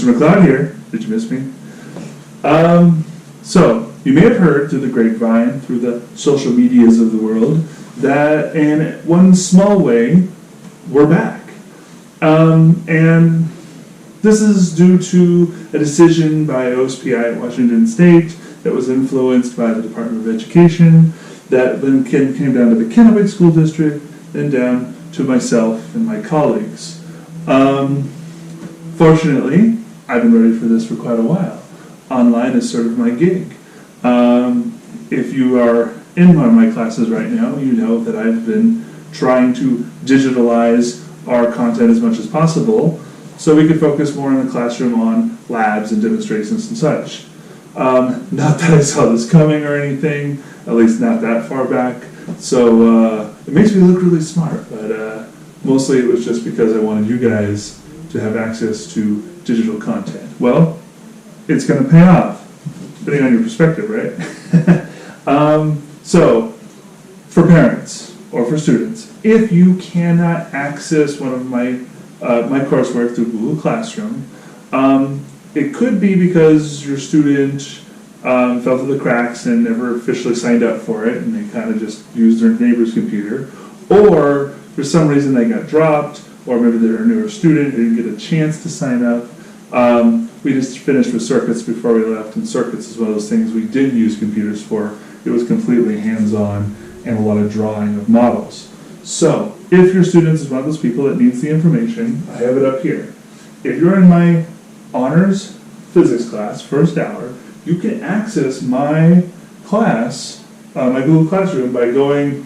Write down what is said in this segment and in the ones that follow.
Mr. McLeod here. Did you miss me? So, you may have heard through the grapevine, through the social medias of the world, that in one small way, we're back. And this is due to a decision by OSPI at Washington State that was influenced by the Department of Education, that then came down to the Kennewick School District, then down to myself and my colleagues. Fortunately, I've been ready for this for quite a while. Online is sort of my gig. If you are in one of my classes right now, you know that I've been trying to digitalize our content as much as possible so we could focus more in the classroom on labs and demonstrations and such. Not that I saw this coming or anything, at least not that far back, so it makes me look really smart, but mostly it was just because I wanted you guys to have access to digital content. Well, it's going to pay off, depending on your perspective, right? So, for parents or for students, if you cannot access one of my coursework through Google Classroom, it could be because your student fell through the cracks and never officially signed up for it, and they kind of just used their neighbor's computer, or for some reason they got dropped, or maybe they're a newer student and didn't get a chance to sign up. We just finished with circuits before we left, and circuits is one of those things we did use computers for. It was completely hands-on and a lot of drawing of models. So, if your student is one of those people that needs the information, I have it up here. If you're in my honors physics class, first hour, you can access my class, my Google Classroom, by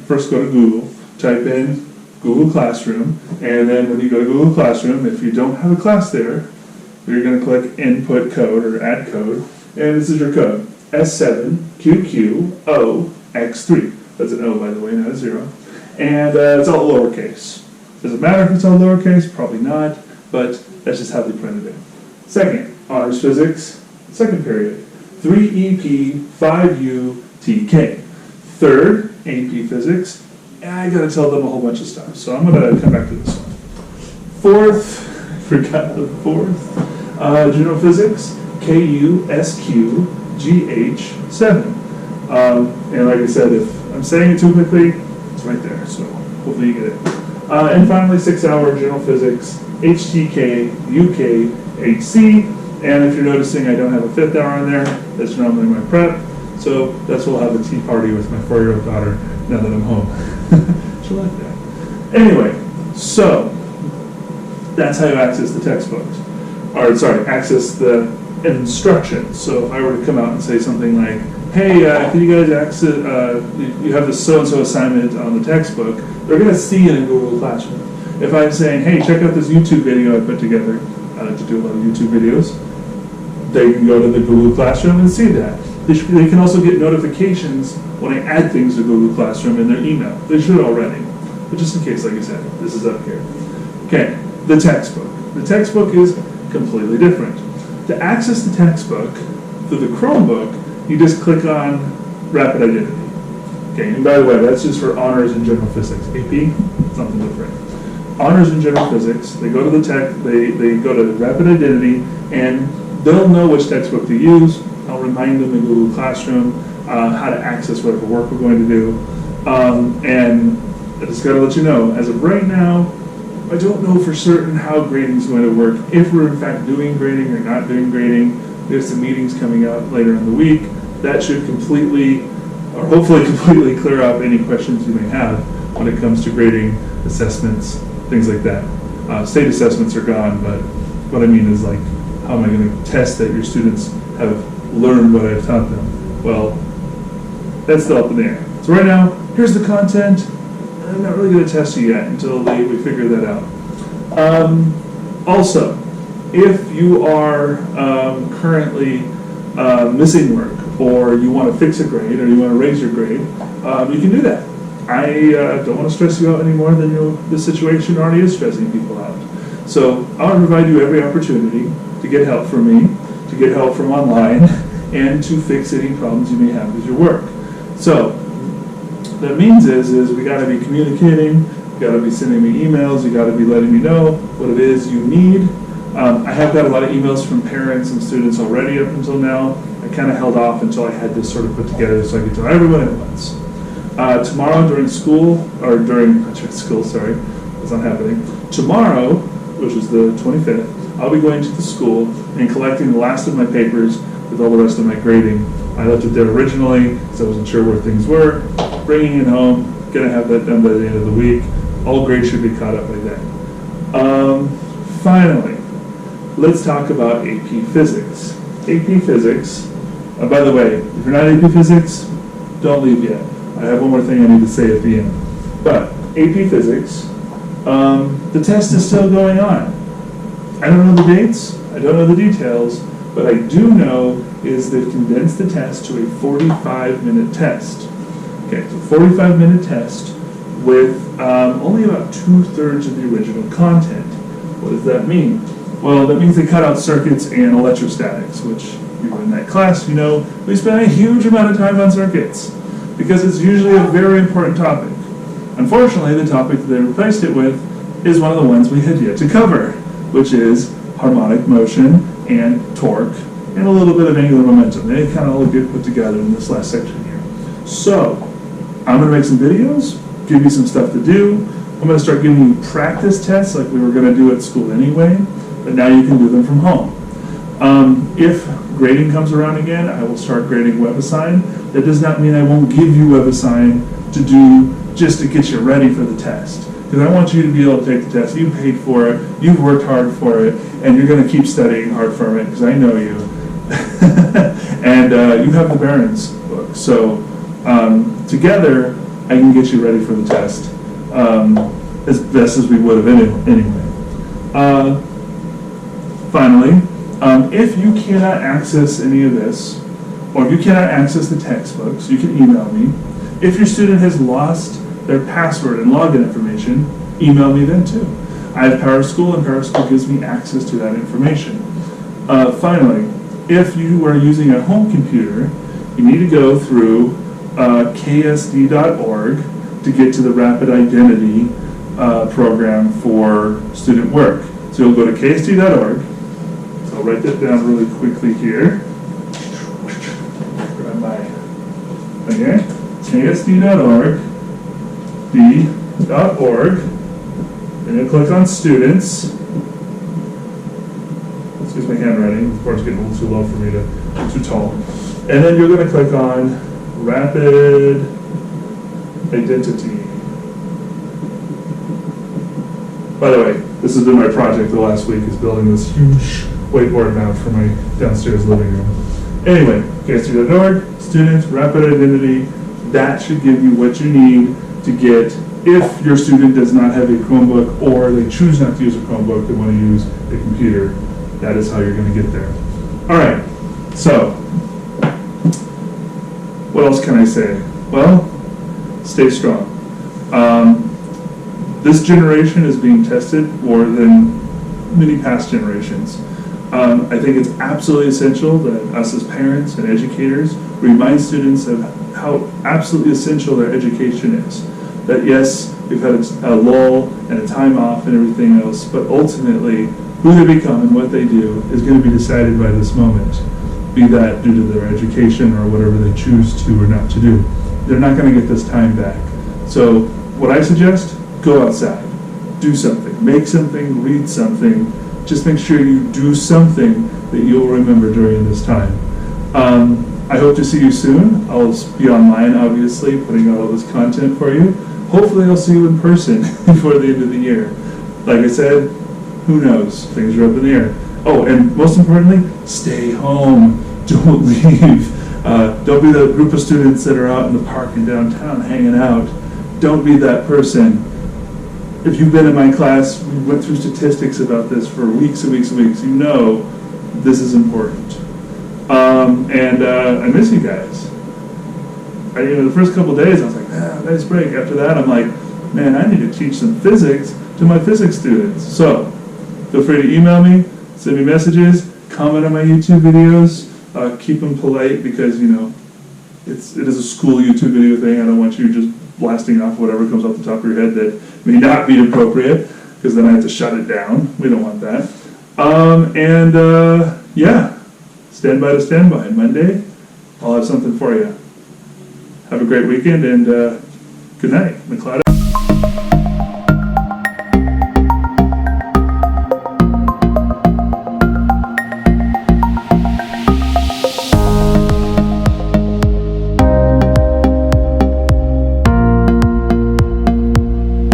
first go to Google, type in Google Classroom, and then when you go to Google Classroom, if you don't have a class there, you're going to click Input Code or Add Code, and this is your code, S7QQOX3. That's an O, by the way, not a 0. And it's all lowercase. Does it matter if it's all lowercase? Probably not, but that's just how they printed it. Second, honors physics, second period, 3EP 5UTK. Third, AP physics, I gotta tell them a whole bunch of stuff, so I'm gonna come back to this one. Fourth, forgot the fourth, general physics, KUSQGH7. And like I said, if I'm saying it too quickly, it's right there, so hopefully you get it. And finally, 6-hour general physics, HTK, UK, HC, and if you're noticing I don't have a 5th hour on there, that's normally my prep, so that's what we'll have a tea party with my 4-year-old daughter now that I'm home. She'll like that. Anyway, so that's how you access the textbooks, or sorry, access the instructions. So if I were to come out and say something like, hey, can you guys access, you have this so-and-so assignment on the textbook, they're going to see it in Google Classroom. If I'm saying, hey, check out this YouTube video I put together, I like to do a lot of YouTube videos, they can go to the Google Classroom and see that. They can also get notifications when I add things to Google Classroom in their email. They should already, but just in case, like I said, this is up here. Okay, the textbook. The textbook is completely different. To access the textbook through the Chromebook, you just click on Rapid Identity. Okay, and by the way, that's just for honors in general physics. AP, something different. Honors in general physics, they go to the they go to Rapid Identity, and they'll know which textbook to use. I'll remind them in Google Classroom how to access whatever work we're going to do. And I just got to let you know, as of right now, I don't know for certain how grading is going to work. If we're in fact doing grading or not doing grading, there's some meetings coming up later in the week. That should completely, or hopefully completely clear up any questions you may have when it comes to grading, assessments, things like that. State assessments are gone, but what I mean is like, how am I going to test that your students have learned what I've taught them? Well, that's still up in the air. So right now, here's the content. I'm not really going to test you yet until we figure that out. Also, if you are currently missing work, or you want to fix a grade, or you want to raise your grade, you can do that. I don't want to stress you out any more than this situation already is stressing people out. So I want to provide you every opportunity to get help from me, to get help from online, and to fix any problems you may have with your work. So what that means is we got to be communicating, you got to be sending me emails, you got to be letting me know what it is you need. I have got a lot of emails from parents and students already up until now. I kind of held off until I had this sort of put together so I could tell everyone at once. Tomorrow during school, or during school, sorry, that's not happening. Tomorrow, which is the 25th, I'll be going to the school and collecting the last of my papers with all the rest of my grading. I left it there originally because I wasn't sure where things were. Bringing it home, gonna have that done by the end of the week. All grades should be caught up by then. Finally, let's talk about AP Physics. AP Physics, by the way, if you're not AP Physics, don't leave yet. I have one more thing I need to say at the end. But AP Physics, the test is still going on. I don't know the dates, I don't know the details, but I do know is they've condensed the test to a 45-minute test. Okay, so 45-minute test with only about 2/3 of the original content. What does that mean? Well, that means they cut out circuits and electrostatics, which if you were in that class, you know, we spend a huge amount of time on circuits because it's usually a very important topic. Unfortunately, the topic that they replaced it with is one of the ones we had yet to cover, which is harmonic motion and torque and a little bit of angular momentum. They kind of all get put together in this last section here. So, I'm going to make some videos, give you some stuff to do. I'm going to start giving you practice tests like we were going to do at school anyway, but now you can do them from home. If grading comes around again, I will start grading WebAssign. That does not mean I won't give you WebAssign to do just to get you ready for the test. Because I want you to be able to take the test. You paid for it, you've worked hard for it, and you're going to keep studying hard for it because I know you. And you have the Barron's book. So together, I can get you ready for the test as best as we would have anyway. Finally, if you cannot access any of this, or if you cannot access the textbooks, you can email me. If your student has lost their password and login information, email me then too. I have PowerSchool, and PowerSchool gives me access to that information. Finally, if you are using a home computer, you need to go through ksd.org to get to the Rapid Identity program for student work. So you'll go to ksd.org. So I'll write that down really quickly here. Grab my, okay, ksd.org. d.org, and you'll click on students. Excuse my handwriting, of course, getting a little too low for me to, too tall. And then you're going to click on Rapid Identity. By the way, this has been my project the last week, is building this huge whiteboard map for my downstairs living room. Anyway, ksd.org, students, Rapid Identity, that should give you what you need to get if your student does not have a Chromebook or they choose not to use a Chromebook, they want to use a computer. That is how you're going to get there. All right, so what else can I say? Well, stay strong. This generation is being tested more than many past generations. I think it's absolutely essential that us as parents and educators remind students of how absolutely essential their education is. That yes, we've had a lull and a time off and everything else, but ultimately who they become and what they do is going to be decided by this moment, be that due to their education or whatever they choose to or not to do. They're not going to get this time back. So what I suggest, go outside, do something, make something, read something. Just make sure you do something that you'll remember during this time. I hope to see you soon. I'll be online, obviously, putting out all this content for you. Hopefully I'll see you in person before the end of the year. Like I said, who knows? Things are up in the air. Oh, and most importantly, stay home. Don't leave. Don't be the group of students that are out in the park in downtown hanging out. Don't be that person. If you've been in my class, we went through statistics about this for weeks and weeks and weeks. You know this is important. I miss you guys. The first couple of days, I was like, nice break. After that, I'm like, man, I need to teach some physics to my physics students. So, feel free to email me, send me messages, comment on my YouTube videos, keep them polite because, it is a school YouTube video thing. I don't want you just blasting off whatever comes off the top of your head that may not be appropriate, because then I have to shut it down. We don't want that. Yeah, stand by to stand by. Monday, I'll have something for you. Have a great weekend and good night, McLeod.